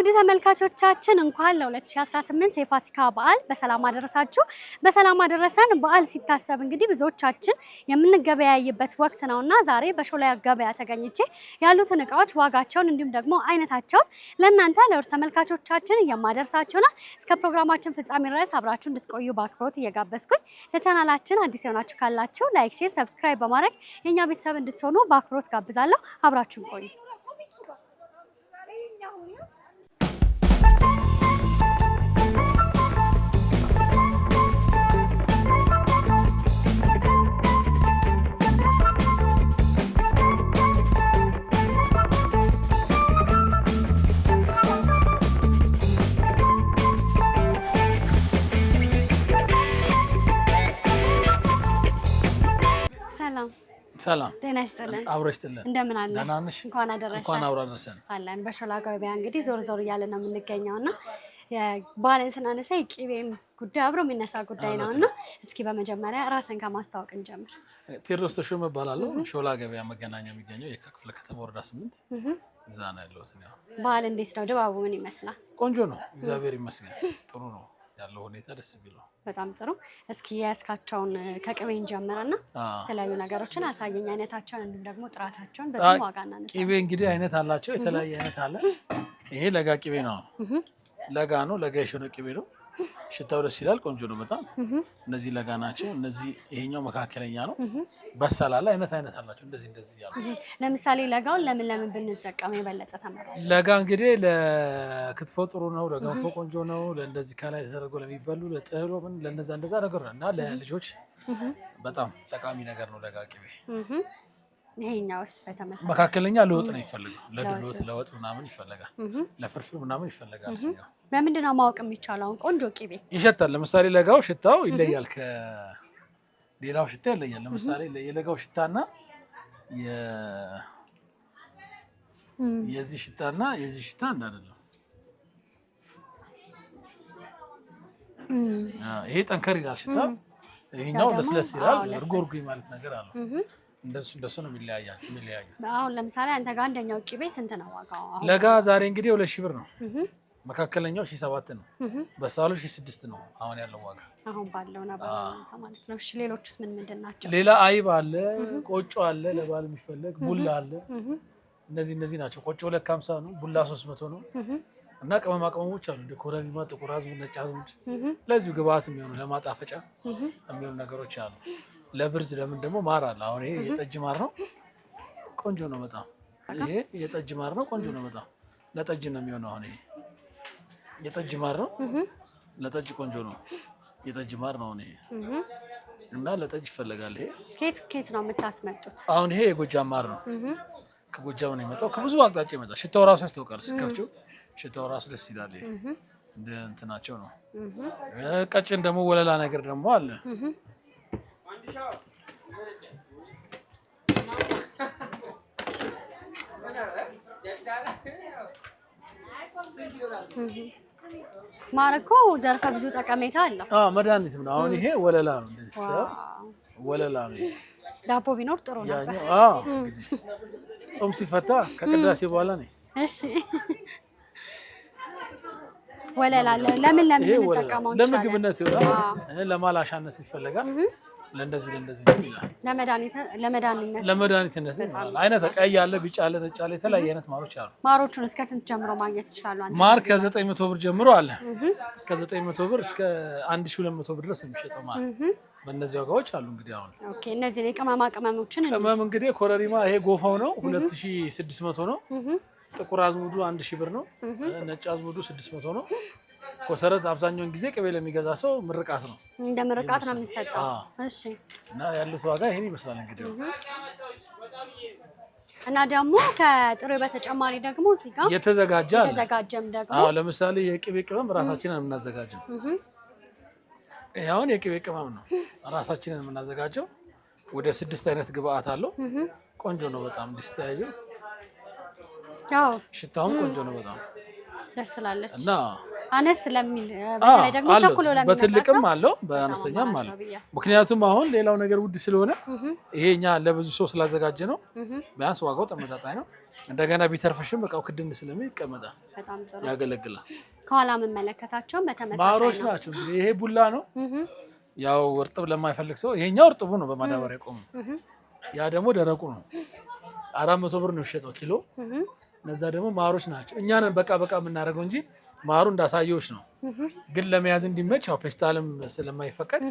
ውድ ተመልካቾቻችን እንኳን ለ2018 የፋሲካ በዓል በሰላም አደረሳችሁ በሰላም አደረሰን። በዓል ሲታሰብ እንግዲህ ብዙዎቻችን የምንገበያይበት ወቅት ነውና ዛሬ በሾላ ገበያ ተገኝቼ ያሉትን እቃዎች ዋጋቸውን እንዲሁም ደግሞ አይነታቸውን ለእናንተ ለውድ ተመልካቾቻችን የማደርሳችሁ ነው። እስከ ፕሮግራማችን ፍጻሜ ድረስ አብራችሁ እንድትቆዩ በአክብሮት እየጋበዝኩኝ ለቻናላችን አዲስ የሆናችሁ ካላችሁ ላይክ፣ ሼር፣ ሰብስክራይብ በማድረግ የኛ ቤተሰብ እንድትሆኑ በአክብሮት ጋብዛለሁ። አብራችሁን ቆዩ። ሰላም ጤና ይስጥልን። አብሮ ይስጥልን። እንደምን አለ? ደህና ነሽ? እንኳን አደረሰን። እንኳን አብሮ አደረሰን። አለን በሾላ ገበያ እንግዲህ ዞር ዞር እያለ ነው የምንገኘውና የበዓልን ስናነሳ የቅቤም ጉዳይ አብሮ የሚነሳ ጉዳይ ነውና እስኪ በመጀመሪያ ራስን ከማስተዋወቅ እንጀምር። ቴዎድሮስ ተሾመ እባላለሁ። ሾላ ገበያ መገናኛ የሚገኘው የካ ክፍለ ከተማ ወረዳ 8 እዛ ነው ያለሁት። በዓል እንዴት ነው? ድባቡ ምን ይመስላል? ቆንጆ ነው፣ እግዚአብሔር ይመስገን። ጥሩ ነው ያለው ሁኔታ፣ ደስ ቢለው። በጣም ጥሩ። እስኪ ያስካቸውን ከቅቤ እንጀምርና የተለያዩ ነገሮችን አሳየኝ፣ አይነታቸውን እንዲሁም ደግሞ ጥራታቸውን በዚህ ዋጋ እናነሳ። ቅቤ እንግዲህ አይነት አላቸው፣ የተለያየ አይነት አለ። ይሄ ለጋ ቅቤ ነው፣ ለጋ ነው፣ ለጋ የሾነ ቅቤ ነው። ሽታው ደስ ይላል፣ ቆንጆ ነው በጣም። እነዚህ ለጋ ናቸው። እነዚህ ይሄኛው መካከለኛ ነው። በሰላላ አይነት አላቸው። እንደዚህ ያሉ። ለምሳሌ ለጋውን ለምን ብንጠቀም የበለጠ ተመራጭ? ለጋ እንግዲህ ለክትፎ ጥሩ ነው፣ ለገንፎ ቆንጆ ነው። ለእንደዚህ ከላይ ተደርጎ ለሚበሉ ለጥህሎ ምን ለነዛ እንደዛ ነገር ነው እና ለልጆች በጣም ጠቃሚ ነገር ነው ለጋ ቅቤ። ይሄኛውስ በተመሳሳይ መካከለኛ ለወጥ ነው ይፈልጋል። ለድሎት ለወጥ ምናምን ይፈልጋል፣ ለፍርፍር ምናምን ይፈልጋል። በምንድን ነው ማወቅ የሚቻለው? ቆንጆ ቅቤ ይሸታል። ለምሳሌ ለጋው ሽታው ይለያል፣ ከሌላው ሽታ ይለያል። ለምሳሌ የለጋው ሽታና የዚህ ሽታና የዚህ ሽታ አንድ አይደለም። ይሄ ጠንከር ይላል ሽታ፣ ይሄኛው ለስለስ ይላል። እርጎ ማለት ነገር አለው። እንደሱ ነው የሚለያዩት። አሁን ለምሳሌ አንተ ጋር አንደኛው ቅቤ ስንት ነው ዋጋው? ለጋ ዛሬ እንግዲህ 2000 ብር ነው። መካከለኛው 1007 ነው። በሳሉ 1006 ነው አሁን ያለው ዋጋ፣ አሁን ባለው ማለት ነው። እሺ ሌሎችስ ምንድን ናቸው? ሌላ አይብ አለ፣ ቆጮ አለ፣ ለባል የሚፈለግ ቡላ አለ። እነዚህ ናቸው። ቆጮ 250 ነው፣ ቡላ 300 ነው። እና ቅመማ ቅመሞች አሉ እንደ ኮረሪማ፣ ጥቁር አዝሙድ፣ ነጭ አዝሙድ ለዚሁ ግብአት የሚሆኑ ለማጣፈጫ የሚሆኑ ነገሮች አሉ። ለብርዝ ለምን ደግሞ ማር አለ። አሁን ይሄ የጠጅ ማር ነው፣ ቆንጆ ነው በጣም። ይሄ የጠጅ ማር ነው፣ ቆንጆ ነው በጣም። ለጠጅ ነው የሚሆነው። አሁን ይሄ የጠጅ ማር ነው፣ ለጠጅ ቆንጆ ነው። የጠጅ ማር ነው ይሄ እና ለጠጅ ይፈልጋል። ይሄ ኬት ነው የምታስመጡት? አሁን ይሄ የጎጃም ማር ነው፣ ከጎጃም ነው የመጣው። ከብዙ አቅጣጫ ይመጣል። ሽታው ራሱ ያስታውቃል። ስከፍቺው ሽታው ራሱ ደስ ይላል። ይሄ እንደ እንትናቸው ነው። ቀጭን ደግሞ ወለላ ነገር ደግሞ አለ። ማር እኮ ዘርፈ ብዙ ጠቀሜታ አለው። መድኃኒትም ነው። አሁን ይሄ ወለላ ነው፣ እንደዚህ ወለላ ነው። ዳቦ ቢኖር ጥሩ ነበር። ጾም ሲፈታ ከቅዳሴ በኋላ ነው። እሺ ወለላ ለምን እንጠቀመው? ለምግብነት ይሆናል፣ ለማላሻነት ይፈልጋል። ለእንደዚህ ይላል። ለመድኃኒትነት አይነት ቀይ አለ፣ ቢጫ አለ፣ ነጭ አለ። የተለያየ አይነት ማሮች አሉ። ማሮቹን እስከ ስንት ጀምሮ ማግኘት ይችላሉ? ማር ከ900 ብር ጀምሮ አለ። ከ900 ብር እስከ 1200 ብር ድረስ የሚሸጠው ማር በእነዚህ ዋጋዎች አሉ። እንግዲህ አሁን ኦኬ፣ እነዚህ ነው የቅመማ ቅመሞችን። ቅመም እንግዲህ ኮረሪማ ይሄ ጎፋው ነው 2600 ነው። ጥቁር አዝሙዱ 1000 ብር ነው። ነጭ አዝሙዱ 600 ነው። ኮሰረት አብዛኛውን ጊዜ ቅቤ ለሚገዛ ሰው ምርቃት ነው፣ እንደ ምርቃት ነው የሚሰጠው። እሺ እና ያሉት ዋጋ ይሄን ይመስላል እንግዲህ። እና ደግሞ ከጥሬ በተጨማሪ ደግሞ እዚህ ጋር የተዘጋጀም ደግሞ ለምሳሌ የቅቤ ቅመም ራሳችንን የምናዘጋጀው ይሄውን የቅቤ ቅመም ነው ራሳችንን የምናዘጋጀው። ወደ 6 አይነት ግብአት አለው። ቆንጆ ነው በጣም ዲስታይል። ሽታውም ቆንጆ ነው በጣም ደስ ትላለች እና አነስ ለሚል በተለይ ደግሞ ቸኩሎ ለሚል በትልቅም አለው በአነስተኛም አለው። ምክንያቱም አሁን ሌላው ነገር ውድ ስለሆነ ይሄኛ ለብዙ ሰው ስላዘጋጀ ነው። ቢያንስ ዋጋው ተመጣጣኝ ነው። እንደገና ቢተርፍሽም እቃው ክድን ስለሚል ይቀመጣል። በጣም ጥሩ ያገለግላል። ከኋላ የምመለከታቸው በተመሳሳይ ማሮች ናቸው። ይሄ ቡላ ነው። ያው እርጥብ ለማይፈልግ ሰው ይሄኛው እርጥቡ ነው በማዳበሪያ ቆሙ። ያ ደግሞ ደረቁ ነው። 400 ብር ነው የሚሸጠው ኪሎ። እነዛ ደግሞ ማሮች ናቸው። እኛ ነን በቃ የምናደርገው እንጂ ማሩ እንዳሳየዎች ነው። ግን ለመያዝ እንዲመች ያው ፔስታልም ስለማይፈቀድ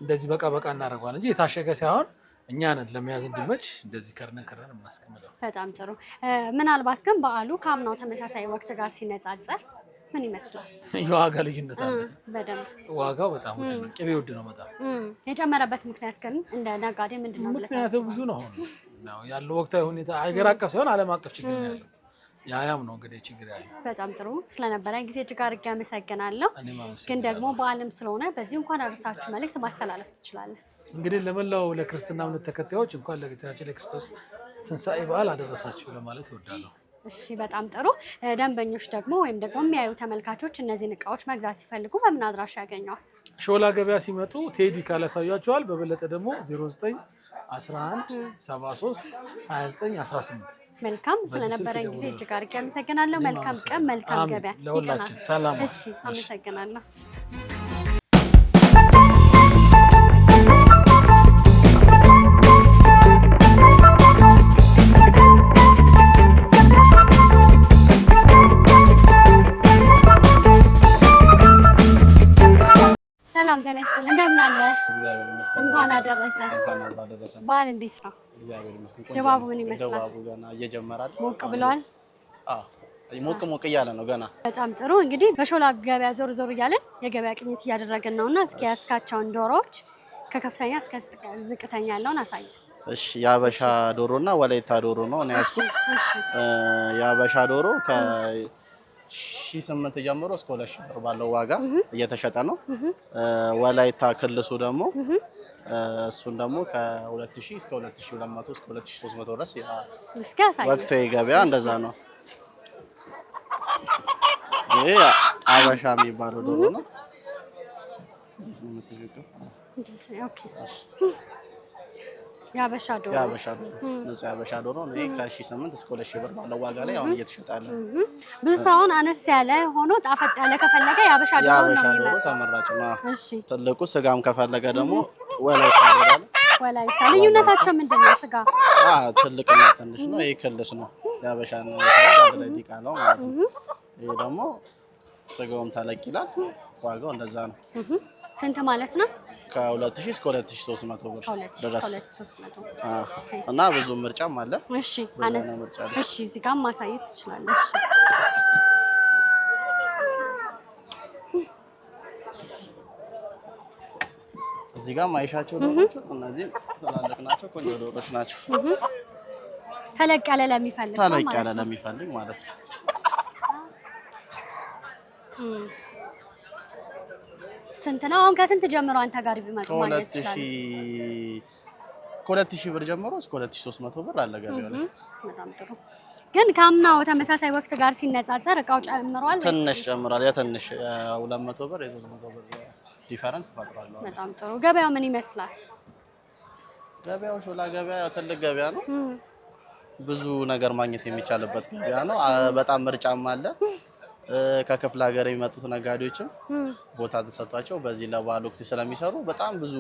እንደዚህ በቃ እናደርገዋለን እንጂ የታሸገ ሳይሆን እኛ ነን ለመያዝ እንዲመች እንደዚህ ከርነን የምናስቀምጠው። በጣም ጥሩ። ምናልባት ግን በዓሉ ከአምናው ተመሳሳይ ወቅት ጋር ሲነጻጸር ምን ይመስላል? የዋጋ ልዩነት አለ በደንብ። ዋጋው በጣም ውድ ነው። ቅቤ ውድ ነው በጣም። የጨመረበት ምክንያት ግን እንደ ነጋዴ ምንድን ነው? ምክንያቱ ብዙ ነው ያለው ወቅታዊ ሁኔታ ሀገር አቀፍ ሳይሆን ዓለም አቀፍ ችግር ነው ያለው። ያም ነው እንግዲህ ችግር ያለው። በጣም ጥሩ ስለነበረን ጊዜ እጅግ አድርጌ አመሰግናለሁ። ግን ደግሞ በዓለም ስለሆነ በዚህ እንኳን አደረሳችሁ መልዕክት ማስተላለፍ ትችላለህ? እንግዲህ ለመላው ለክርስትና እምነት ተከታዮች እንኳን ለጌታችን ለክርስቶስ ትንሣኤ በዓል አደረሳችሁ ለማለት እወዳለሁ። እሺ በጣም ጥሩ። ደንበኞች ደግሞ ወይም ደግሞ የሚያዩ ተመልካቾች እነዚህን እቃዎች መግዛት ሲፈልጉ በምን አድራሻ ያገኘዋል? ሾላ ገበያ ሲመጡ ቴዲ ካላሳያቸዋል። በበለጠ ደግሞ 09 11 73 29 18። መልካም ስለነበረን ጊዜ እጅግ አድርጌ አመሰግናለሁ። መልካም ቀን፣ መልካም ገበያ ለሁላችን። ሰላም። እሺ አመሰግናለሁ። ሰላም ተነስተን እንደምን አለ? እንኳን አደረሰ። በዓል እንዴት ነው? ድባቡ ምን ይመስላል? ድባቡ ገና እየጀመራል። ሞቅ ብሏል? አዎ ሞቅ እያለ ነው ገና። በጣም ጥሩ። እንግዲህ በሾላ ገበያ ዞር እያለን የገበያ ቅኝት እያደረግን ነውና እስኪ ያስካቸውን ዶሮዎች ከከፍተኛ እስከ ዝቅተኛ ያለውን አሳይ። እሺ የአበሻ ዶሮና ወላይታ ዶሮ ነው እኔ ያስኩት። የአበሻ ዶሮ ከ1800 ጀምሮ እስከ 2000 ብር ባለው ዋጋ እየተሸጠ ነው። ወላይታ ክልሱ ደግሞ እሱን ደግሞ ከ2000 እስከ 2200 እስከ 2300 ድረስ ወቅታዊ ገበያ እንደዛ ነው። ይሄ አበሻ የሚባለው ዶሮ ነው። የአበሻ ዶሮ ንጹህ የአበሻ ዶሮ ነው። ይሄ ከ1800 እስከ 2000 ብር ባለው ዋጋ ላይ አሁን እየተሸጠ ያለ። ብዙ ሰውን አነስ ያለ ሆኖ ጣፈጥ ያለ ከፈለገ የአበሻ ዶሮ ተመራጭ ነው። ትልቁ ስጋም ከፈለገ ደግሞ ወላይታ ዶሮ አለ። ወላይታ ልዩነታቸው ምንድን ነው? ስጋ ትልቅና ትንሽ ነው። ይሄ ክልስ ነው። የአበሻ ነው ላይ ዲቃላው ማለት ነው። ይሄ ደግሞ ስጋውም ተለቅ ይላል። ዋጋው እንደዛ ነው። ስንት ማለት ነው? ከ2000 እስከ 2300 ብር ድረስ እና ብዙ ምርጫም አለ። እሺ እሺ እዚህ ጋር ማሳየት ትችላለሽ። እዚህ ጋር ማይሻቸው ዶሮዎች እነዚህ ትላልቅ ናቸው። ቆንጆ ዶሮዎች ናቸው። ተለቅ ያለ ለሚፈልግ ማለት ነው። ስንት ነው አሁን? ከስንት ጀምሮ አንተ ጋር ቢመጡ ማለት ይችላል? ከ2000 ብር ጀምሮ እስከ 2300 ብር አለ ገበያው ላይ። በጣም ጥሩ። ግን ከአምናው ተመሳሳይ ወቅት ጋር ሲነጻጸር እቃው ጨምሯል? ትንሽ ጨምሯል። ትንሽ 200 ብር የ300 ብር ዲፈረንስ ፈጥሯል። በጣም ጥሩ። ገበያው ምን ይመስላል? ገበያው ሾላ ገበያ ትልቅ ገበያ ነው። ብዙ ነገር ማግኘት የሚቻልበት ገበያ ነው። በጣም ምርጫም አለ። ከክፍለ ሀገር የሚመጡት ነጋዴዎችም ቦታ ተሰጥቷቸው በዚህ ለበዓል ወቅት ስለሚሰሩ በጣም ብዙ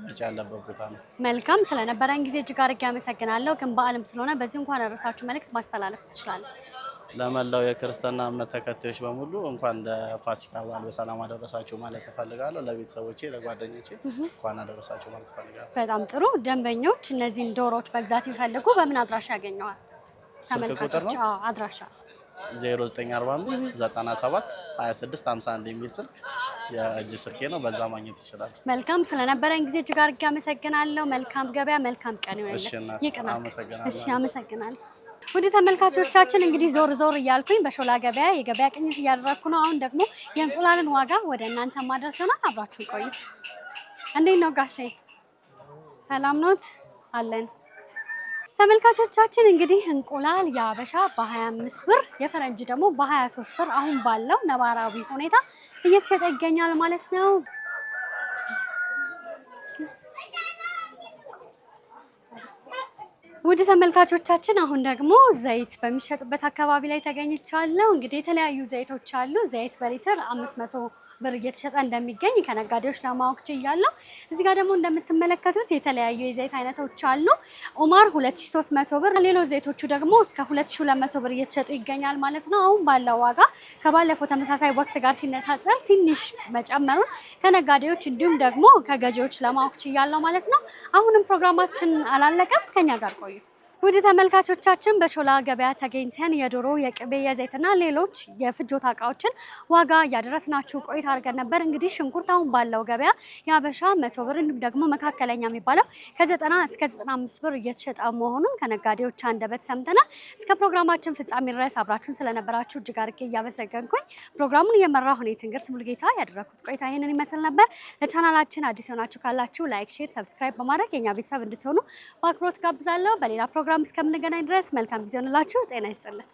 ምርጫ ያለበት ቦታ ነው። መልካም ስለነበረን ጊዜ እጅግ አድርጌ አመሰግናለሁ። ግን በዓልም ስለሆነ በዚህ እንኳን አደረሳችሁ መልዕክት ማስተላለፍ ትችላለህ? ለመላው የክርስትና እምነት ተከታዮች በሙሉ እንኳን ለፋሲካ በዓል በሰላም አደረሳችሁ ማለት እፈልጋለሁ። ለቤተሰቦቼ፣ ለጓደኞቼ እንኳን አደረሳችሁ ማለት እፈልጋለሁ። በጣም ጥሩ። ደንበኞች እነዚህን ዶሮዎች መግዛት ይፈልጉ በምን አድራሻ ያገኘዋል? ተመልካቾች አድራሻ 0945 97 26 51 የሚል ስልክ የእጅ ስልኬ ነው። በዛ ማግኘት ይችላል። መልካም ስለነበረን ጊዜ እጅግ አድርጌ አመሰግናለሁ። መልካም ገበያ፣ መልካም ቀን ይሁንልህ። እሺ አመሰግናለሁ። ወደ ተመልካቾቻችን እንግዲህ ዞር እያልኩኝ በሾላ ገበያ የገበያ ቅኝት እያደረኩ ነው። አሁን ደግሞ የእንቁላልን ዋጋ ወደ እናንተ ማድረስና አብራችሁ ቆዩ። እንዴት ነው ጋሼ? ሰላም ኖት? አለን። ተመልካቾቻችን እንግዲህ እንቁላል የአበሻ በ25 ብር የፈረንጅ ደግሞ በ23 ብር አሁን ባለው ነባራዊ ሁኔታ እየተሸጠ ይገኛል ማለት ነው። ውድ ተመልካቾቻችን አሁን ደግሞ ዘይት በሚሸጥበት አካባቢ ላይ ተገኝቻለሁ። እንግዲህ የተለያዩ ዘይቶች አሉ። ዘይት በሊትር 500 ብር እየተሸጠ እንደሚገኝ ከነጋዴዎች ለማወቅ ችያለሁ። እዚህ ጋር ደግሞ እንደምትመለከቱት የተለያዩ የዘይት አይነቶች አሉ። ኦማር 2300 ብር፣ ሌሎች ዘይቶቹ ደግሞ እስከ 2200 ብር እየተሸጡ ይገኛል ማለት ነው። አሁን ባለው ዋጋ ከባለፈው ተመሳሳይ ወቅት ጋር ሲነጻጸር ትንሽ መጨመሩን ከነጋዴዎች እንዲሁም ደግሞ ከገዢዎች ለማወቅ ችያለሁ ማለት ነው። አሁንም ፕሮግራማችን አላለቀም፣ ከኛ ጋር ቆዩ። ውድ ተመልካቾቻችን በሾላ ገበያ ተገኝተን የዶሮ የቅቤ የዘይትና ሌሎች የፍጆታ እቃዎችን ዋጋ እያደረስናችሁ ቆይታ አድርገን ነበር። እንግዲህ ሽንኩርት አሁን ባለው ገበያ የሀበሻ 100 ብር እንዲሁም ደግሞ መካከለኛ የሚባለው ከ90 እስከ 95 ብር እየተሸጠ መሆኑን ከነጋዴዎች አንደበት ሰምተናል። እስከ ፕሮግራማችን ፍጻሜ ድረስ አብራችሁን ስለነበራችሁ እጅግ አድርጌ እያመሰገንኩኝ ፕሮግራሙን እየመራሁ እኔ ትንግርት ሙሉጌታ ያደረኩት ቆይታ ይህንን ይመስል ነበር። ለቻናላችን አዲስ ሆናችሁ ካላችሁ ላይክ፣ ሼር፣ ሰብስክራይብ በማድረግ የኛ ቤተሰብ እንድትሆኑ በአክብሮት ጋብዛለሁ። በሌላ ፕሮግራም እስከምንገናኝ ድረስ መልካም ጊዜ ሆንላችሁ። ጤና ይስጥልን።